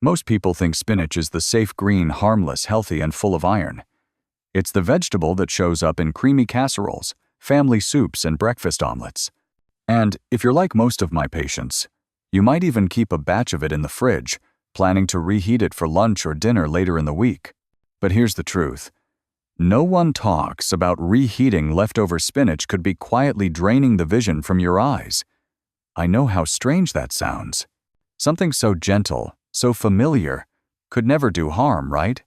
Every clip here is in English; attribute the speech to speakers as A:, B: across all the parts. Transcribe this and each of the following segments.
A: Most people think spinach is the safe green, harmless, healthy, and full of iron. It's the vegetable that shows up in creamy casseroles, family soups, and breakfast omelets. And if you're like most of my patients, you might even keep a batch of it in the fridge, planning to reheat it for lunch or dinner later in the week. But here's the truth. No one talks about reheating leftover spinach could be quietly draining the vision from your eyes. I know how strange that sounds. Something so gentle, so familiar, could never do harm, right?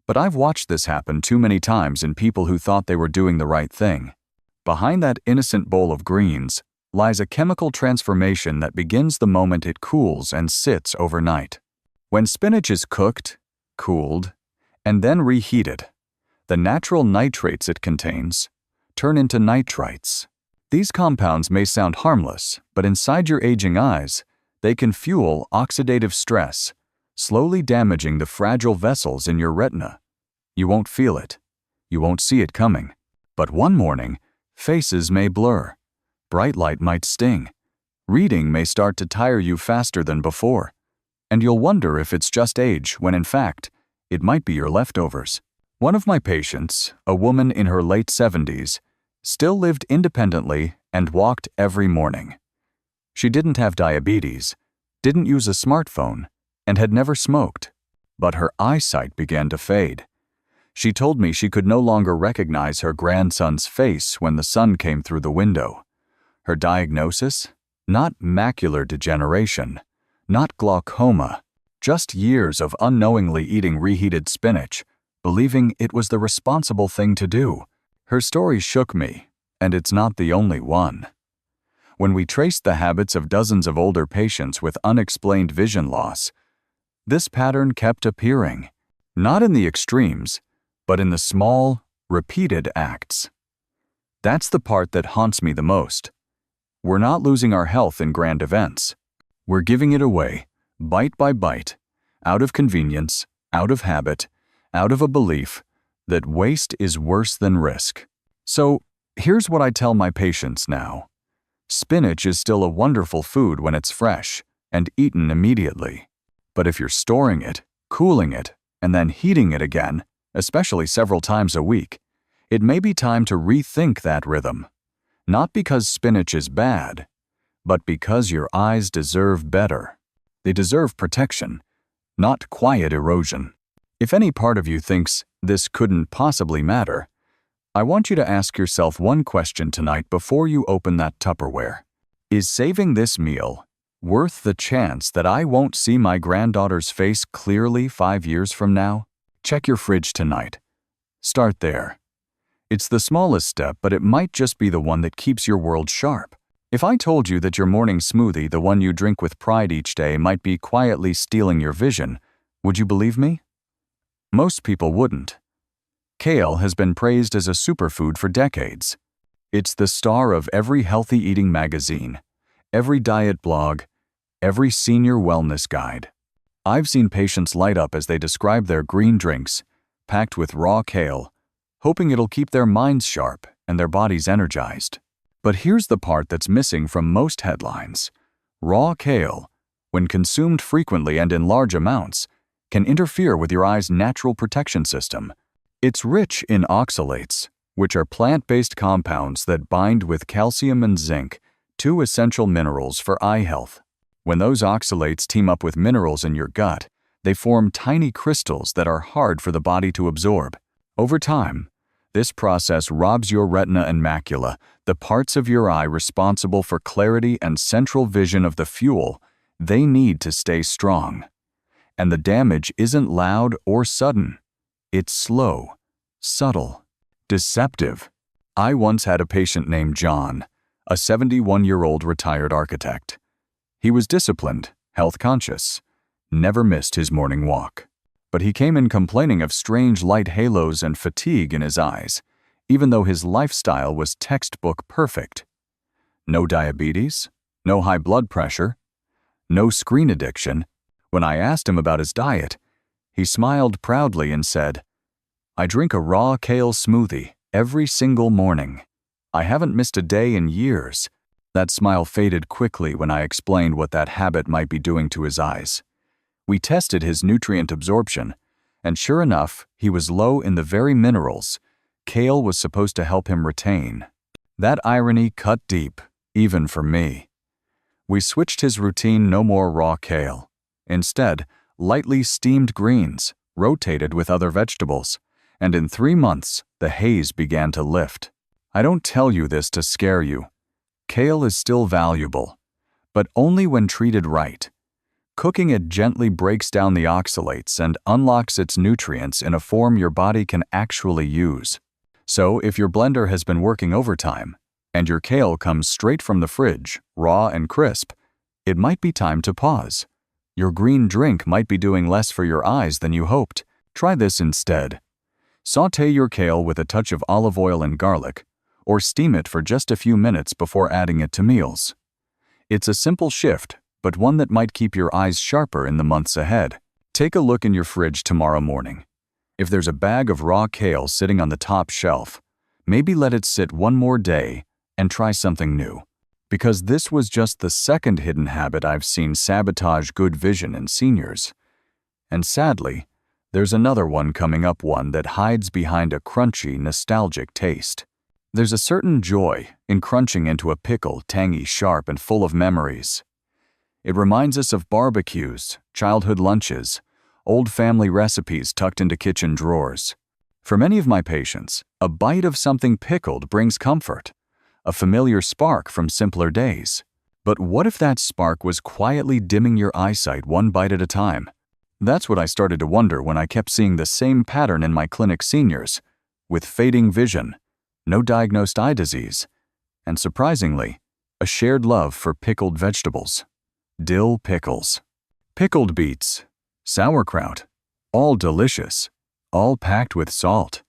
A: But I've watched this happen too many times in people who thought they were doing the right thing. Behind that innocent bowl of greens lies a chemical transformation that begins the moment it cools and sits overnight. When spinach is cooked, cooled, and then reheated, the natural nitrates it contains turn into nitrites. These compounds may sound harmless, but inside your aging eyes, they can fuel oxidative stress, slowly damaging the fragile vessels in your retina. You won't feel it. You won't see it coming. But one morning, faces may blur. Bright light might sting. Reading may start to tire you faster than before. And you'll wonder if it's just age, when in fact, it might be your leftovers. One of my patients, a woman in her late 70s, still lived independently and walked every morning. She didn't have diabetes, didn't use a smartphone, and had never smoked. But her eyesight began to fade. She told me she could no longer recognize her grandson's face when the sun came through the window. Her diagnosis? Not macular degeneration, not glaucoma, just years of unknowingly eating reheated spinach, believing it was the responsible thing to do. Her story shook me, and it's not the only one. When we traced the habits of dozens of older patients with unexplained vision loss, this pattern kept appearing, not in the extremes, but in the small, repeated acts. That's the part that haunts me the most. We're not losing our health in grand events. We're giving it away, bite by bite, out of convenience, out of habit, out of a belief that waste is worse than risk. So, here's what I tell my patients now. Spinach is still a wonderful food when it's fresh and eaten immediately. But if you're storing it, cooling it, and then heating it again, especially several times a week, it may be time to rethink that rhythm. Not because spinach is bad, but because your eyes deserve better. They deserve protection, not quiet erosion. If any part of you thinks this couldn't possibly matter, I want you to ask yourself one question tonight before you open that Tupperware. Is saving this meal worth the chance that I won't see my granddaughter's face clearly 5 years from now? Check your fridge tonight. Start there. It's the smallest step, but it might just be the one that keeps your world sharp. If I told you that your morning smoothie, the one you drink with pride each day, might be quietly stealing your vision, would you believe me? Most people wouldn't. Kale has been praised as a superfood for decades. It's the star of every healthy eating magazine, every diet blog, every senior wellness guide. I've seen patients light up as they describe their green drinks, packed with raw kale, hoping it'll keep their minds sharp and their bodies energized. But here's the part that's missing from most headlines. Raw kale, when consumed frequently and in large amounts, can interfere with your eye's natural protection system. It's rich in oxalates, which are plant-based compounds that bind with calcium and zinc, two essential minerals for eye health. When those oxalates team up with minerals in your gut, they form tiny crystals that are hard for the body to absorb. Over time, this process robs your retina and macula, the parts of your eye responsible for clarity and central vision, of the fuel they need to stay strong. And the damage isn't loud or sudden. It's slow, subtle, deceptive. I once had a patient named John, a 71-year-old retired architect. He was disciplined, health-conscious, never missed his morning walk. But he came in complaining of strange light halos and fatigue in his eyes, even though his lifestyle was textbook perfect. No diabetes, no high blood pressure, no screen addiction. When I asked him about his diet, he smiled proudly and said, "I drink a raw kale smoothie every single morning. I haven't missed a day in years." That smile faded quickly when I explained what that habit might be doing to his eyes. We tested his nutrient absorption, and sure enough, he was low in the very minerals kale was supposed to help him retain. That irony cut deep, even for me. We switched his routine: no more raw kale. Instead, lightly steamed greens, rotated with other vegetables, and in 3 months, the haze began to lift. I don't tell you this to scare you. Kale is still valuable, but only when treated right. Cooking it gently breaks down the oxalates and unlocks its nutrients in a form your body can actually use. So, if your blender has been working overtime, and your kale comes straight from the fridge, raw and crisp, it might be time to pause. Your green drink might be doing less for your eyes than you hoped. Try this instead. Sauté your kale with a touch of olive oil and garlic, or steam it for just a few minutes before adding it to meals. It's a simple shift, but one that might keep your eyes sharper in the months ahead. Take a look in your fridge tomorrow morning. If there's a bag of raw kale sitting on the top shelf, maybe let it sit one more day and try something new. Because this was just the second hidden habit I've seen sabotage good vision in seniors. And sadly, there's another one coming up, one that hides behind a crunchy, nostalgic taste. There's a certain joy in crunching into a pickle, tangy, sharp, and full of memories. It reminds us of barbecues, childhood lunches, old family recipes tucked into kitchen drawers. For many of my patients, a bite of something pickled brings comfort, a familiar spark from simpler days. But what if that spark was quietly dimming your eyesight one bite at a time? That's what I started to wonder when I kept seeing the same pattern in my clinic: seniors with fading vision, no diagnosed eye disease, and surprisingly, a shared love for pickled vegetables. Dill pickles, pickled beets, sauerkraut, all delicious, all packed with salt.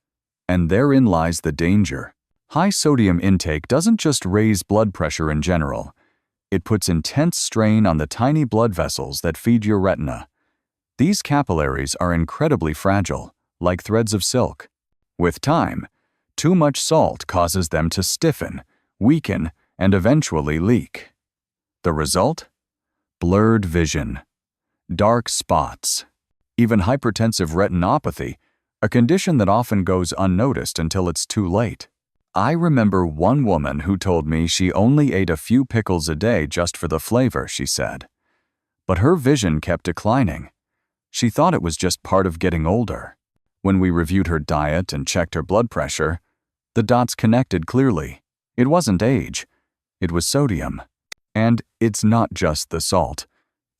A: And therein lies the danger. High sodium intake doesn't just raise blood pressure in general. It puts intense strain on the tiny blood vessels that feed your retina. These capillaries are incredibly fragile, like threads of silk. With time, too much salt causes them to stiffen, weaken, and eventually leak. The result? Blurred vision, dark spots, even hypertensive retinopathy, a condition that often goes unnoticed until it's too late. I remember one woman who told me she only ate a few pickles a day just for the flavor, she said. But her vision kept declining. She thought it was just part of getting older. When we reviewed her diet and checked her blood pressure, the dots connected clearly. It wasn't age, it was sodium. And it's not just the salt.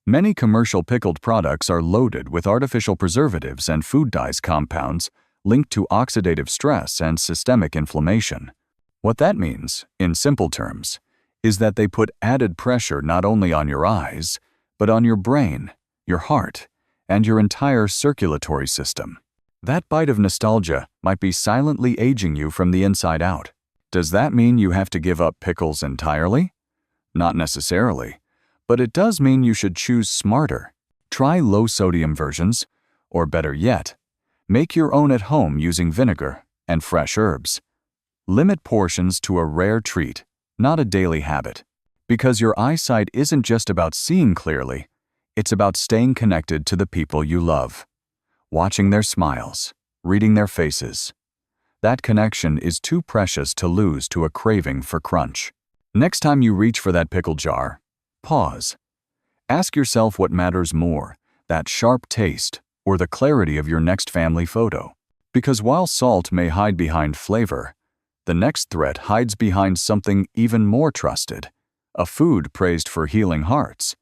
A: Many commercial pickled products are loaded with artificial preservatives and food dyes compounds linked to oxidative stress and systemic inflammation. What that means, in simple terms, is that they put added pressure not only on your eyes, but on your brain, your heart, and your entire circulatory system. That bite of nostalgia might be silently aging you from the inside out. Does that mean you have to give up pickles entirely? Not necessarily, but it does mean you should choose smarter. Try low-sodium versions, or better yet, make your own at home using vinegar and fresh herbs. Limit portions to a rare treat, not a daily habit. Because your eyesight isn't just about seeing clearly, it's about staying connected to the people you love. Watching their smiles, reading their faces. That connection is too precious to lose to a craving for crunch. Next time you reach for that pickle jar, pause. Ask yourself what matters more, that sharp taste or the clarity of your next family photo. Because while salt may hide behind flavor, the next threat hides behind something even more trusted, a food praised for healing hearts.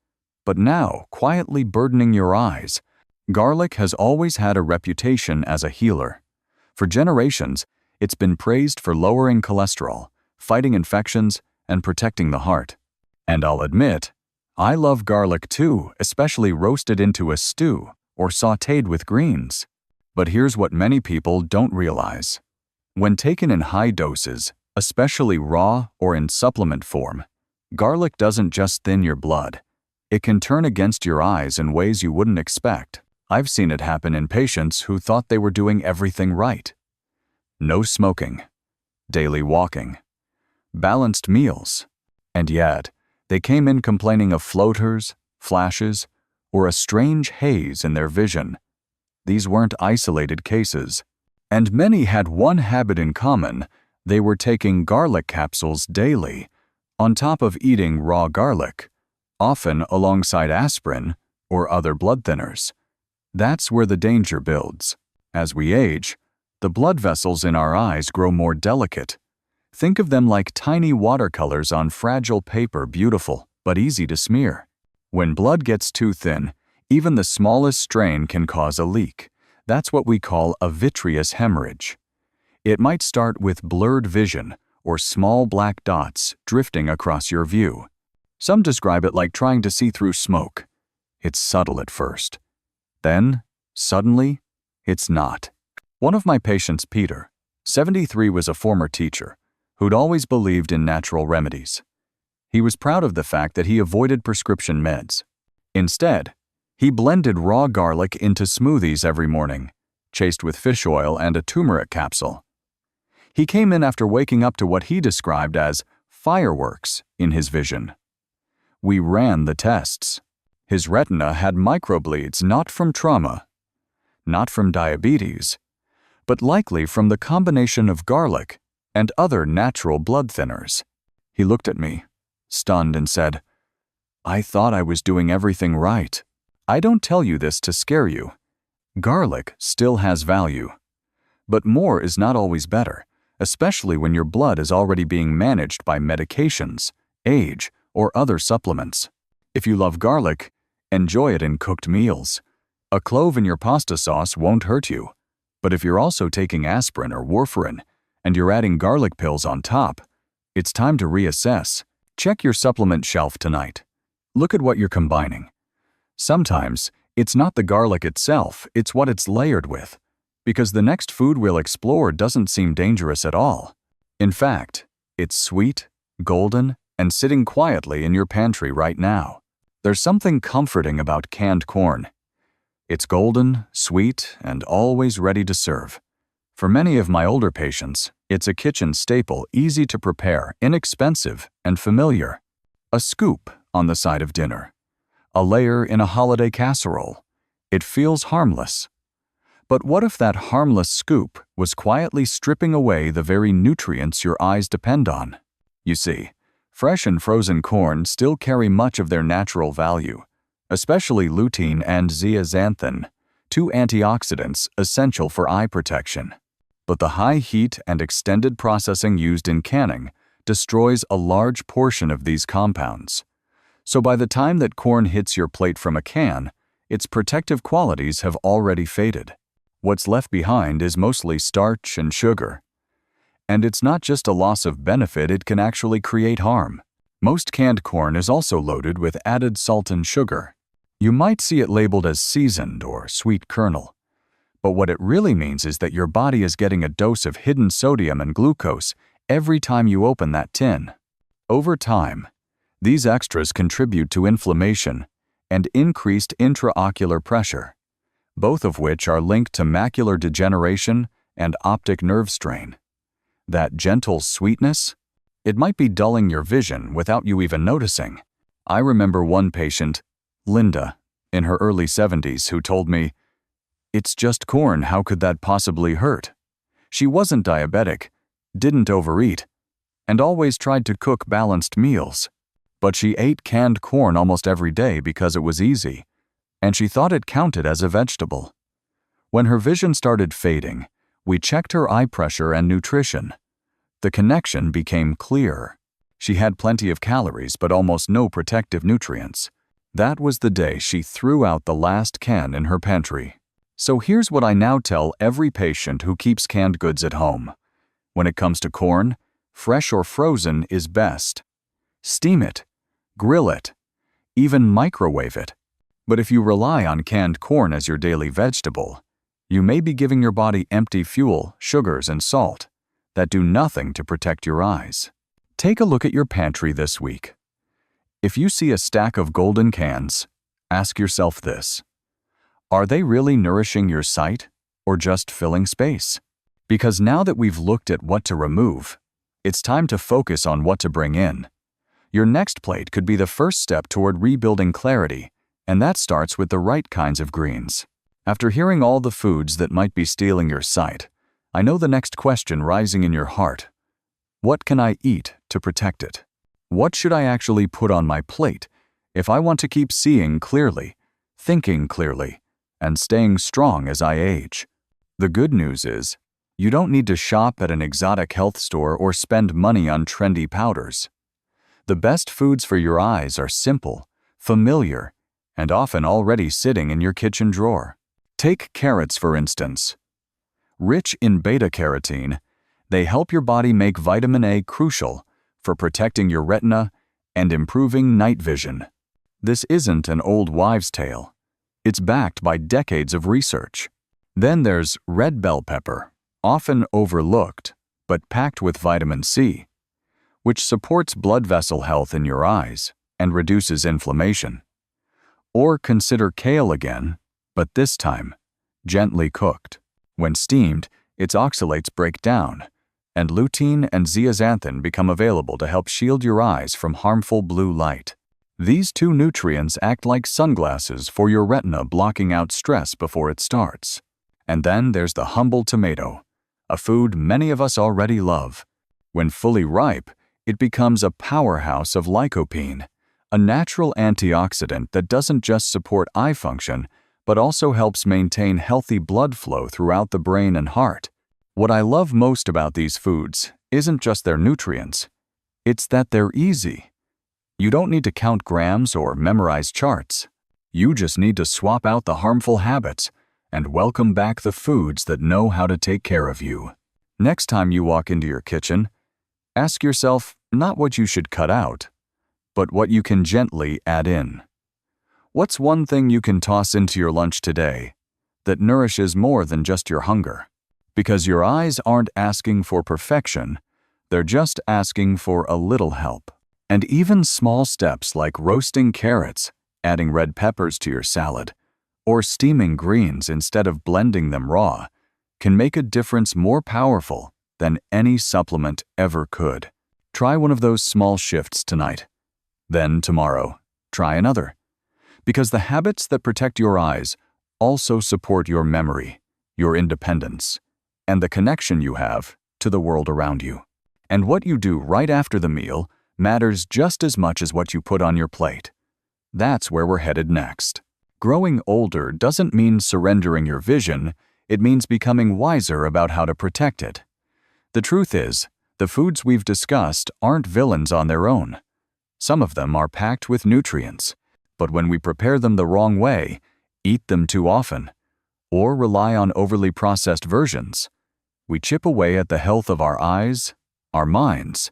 A: But now, quietly burdening your eyes, garlic has always had a reputation as a healer. For generations, it's been praised for lowering cholesterol, fighting infections, and protecting the heart. And I'll admit, I love garlic too, especially roasted into a stew or sautéed with greens. But here's what many people don't realize. When taken in high doses, especially raw or in supplement form, garlic doesn't just thin your blood. It can turn against your eyes in ways you wouldn't expect. I've seen it happen in patients who thought they were doing everything right. No smoking, daily walking, balanced meals, and yet they came in complaining of floaters, flashes, or a strange haze in their vision. These weren't isolated cases. And many had one habit in common: they were taking garlic capsules daily, on top of eating raw garlic, often alongside aspirin or other blood thinners. That's where the danger builds. As we age, the blood vessels in our eyes grow more delicate. Think of them like tiny watercolors on fragile paper, beautiful but easy to smear. When blood gets too thin, even the smallest strain can cause a leak. That's what we call a vitreous hemorrhage. It might start with blurred vision or small black dots drifting across your view. Some describe it like trying to see through smoke. It's subtle at first. Then, suddenly, it's not. One of my patients, Peter, 73, was a former teacher who'd always believed in natural remedies. He was proud of the fact that he avoided prescription meds. Instead, he blended raw garlic into smoothies every morning, chased with fish oil and a turmeric capsule. He came in after waking up to what he described as fireworks in his vision. We ran the tests. His retina had microbleeds not from trauma, not from diabetes, but likely from the combination of garlic and other natural blood thinners. He looked at me, stunned, and said, "I thought I was doing everything right." I don't tell you this to scare you. Garlic still has value. But more is not always better, especially when your blood is already being managed by medications, age, or other supplements. If you love garlic, enjoy it in cooked meals. A clove in your pasta sauce won't hurt you. But if you're also taking aspirin or warfarin, and you're adding garlic pills on top, it's time to reassess. Check your supplement shelf tonight. Look at what you're combining. Sometimes, it's not the garlic itself, it's what it's layered with, because the next food we'll explore doesn't seem dangerous at all. In fact, it's sweet, golden, and sitting quietly in your pantry right now. There's something comforting about canned corn. It's golden, sweet, and always ready to serve. For many of my older patients, it's a kitchen staple, easy to prepare, inexpensive, and familiar. A scoop on the side of dinner. A layer in a holiday casserole. It feels harmless. But what if that harmless scoop was quietly stripping away the very nutrients your eyes depend on? You see, fresh and frozen corn still carry much of their natural value, especially lutein and zeaxanthin, two antioxidants essential for eye protection. But the high heat and extended processing used in canning destroys a large portion of these compounds. So by the time that corn hits your plate from a can, its protective qualities have already faded. What's left behind is mostly starch and sugar. And it's not just a loss of benefit, it can actually create harm. Most canned corn is also loaded with added salt and sugar. You might see it labeled as seasoned or sweet kernel. But what it really means is that your body is getting a dose of hidden sodium and glucose every time you open that tin. Over time, these extras contribute to inflammation and increased intraocular pressure, both of which are linked to macular degeneration and optic nerve strain. That gentle sweetness, it might be dulling your vision without you even noticing. I remember one patient, Linda, in her early 70s, who told me, "It's just corn, how could that possibly hurt?" She wasn't diabetic, didn't overeat, and always tried to cook balanced meals. But she ate canned corn almost every day because it was easy, and she thought it counted as a vegetable. When her vision started fading, we checked her eye pressure and nutrition. The connection became clear. She had plenty of calories but almost no protective nutrients. That was the day she threw out the last can in her pantry. So here's what I now tell every patient who keeps canned goods at home. When it comes to corn, fresh or frozen is best. Steam it, grill it, even microwave it. But if you rely on canned corn as your daily vegetable, you may be giving your body empty fuel, sugars, and salt that do nothing to protect your eyes. Take a look at your pantry this week. If you see a stack of golden cans, ask yourself this: are they really nourishing your sight or just filling space? Because now that we've looked at what to remove, it's time to focus on what to bring in. Your next plate could be the first step toward rebuilding clarity And that starts with the right kinds of greens. After hearing all the foods that might be stealing your sight, I know the next question rising in your heart. What can I eat to protect it? What should I actually put on my plate if I want to keep seeing clearly, thinking clearly, and staying strong as I age? The good news is, you don't need to shop at an exotic health store or spend money on trendy powders. The best foods for your eyes are simple, familiar, and often already sitting in your kitchen drawer. Take carrots, for instance. Rich in beta-carotene, they help your body make vitamin A, crucial for protecting your retina and improving night vision. This isn't an old wives' tale. It's backed by decades of research. Then there's red bell pepper, often overlooked, but packed with vitamin C, which supports blood vessel health in your eyes and reduces inflammation. Or consider kale again, but this time, gently cooked. When steamed, its oxalates break down, and lutein and zeaxanthin become available to help shield your eyes from harmful blue light. These two nutrients act like sunglasses for your retina, blocking out stress before it starts. And then there's the humble tomato, a food many of us already love. When fully ripe, it becomes a powerhouse of lycopene, a natural antioxidant that doesn't just support eye function, but also helps maintain healthy blood flow throughout the brain and heart. What I love most about these foods isn't just their nutrients, it's that they're easy. You don't need to count grams or memorize charts. You just need to swap out the harmful habits and welcome back the foods that know how to take care of you. Next time you walk into your kitchen, ask yourself not what you should cut out, but what you can gently add in. What's one thing you can toss into your lunch today that nourishes more than just your hunger? Because your eyes aren't asking for perfection, they're just asking for a little help. And even small steps like roasting carrots, adding red peppers to your salad, or steaming greens instead of blending them raw can make a difference more powerful than any supplement ever could. Try one of those small shifts tonight. Then tomorrow, try another. Because the habits that protect your eyes also support your memory, your independence, and the connection you have to the world around you. And what you do right after the meal matters just as much as what you put on your plate. That's where we're headed next. Growing older doesn't mean surrendering your vision, it means becoming wiser about how to protect it. The truth is, the foods we've discussed aren't villains on their own. Some of them are packed with nutrients, but when we prepare them the wrong way, eat them too often, or rely on overly processed versions, we chip away at the health of our eyes, our minds,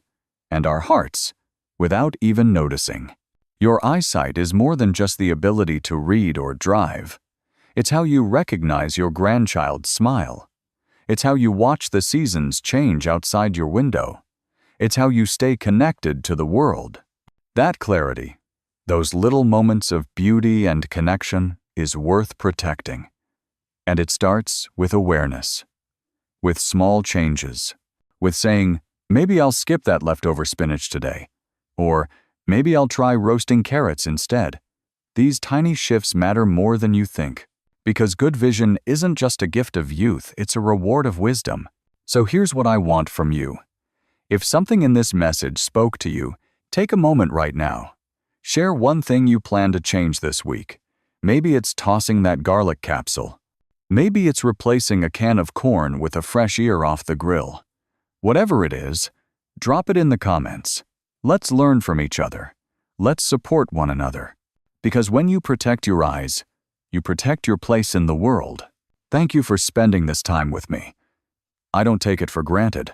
A: and our hearts without even noticing. Your eyesight is more than just the ability to read or drive. It's how you recognize your grandchild's smile. It's how you watch the seasons change outside your window. It's how you stay connected to the world. That clarity, those little moments of beauty and connection, is worth protecting. And it starts with awareness, with small changes, with saying, maybe I'll skip that leftover spinach today, or maybe I'll try roasting carrots instead. These tiny shifts matter more than you think, because good vision isn't just a gift of youth, it's a reward of wisdom. So here's what I want from you. If something in this message spoke to you, take a moment right now. Share one thing you plan to change this week. Maybe it's tossing that garlic capsule. Maybe it's replacing a can of corn with a fresh ear off the grill. Whatever it is, drop it in the comments. Let's learn from each other. Let's support one another. Because when you protect your eyes, you protect your place in the world. Thank you for spending this time with me. I don't take it for granted.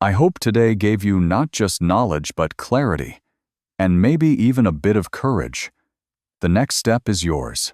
A: I hope today gave you not just knowledge but clarity, and maybe even a bit of courage. The next step is yours.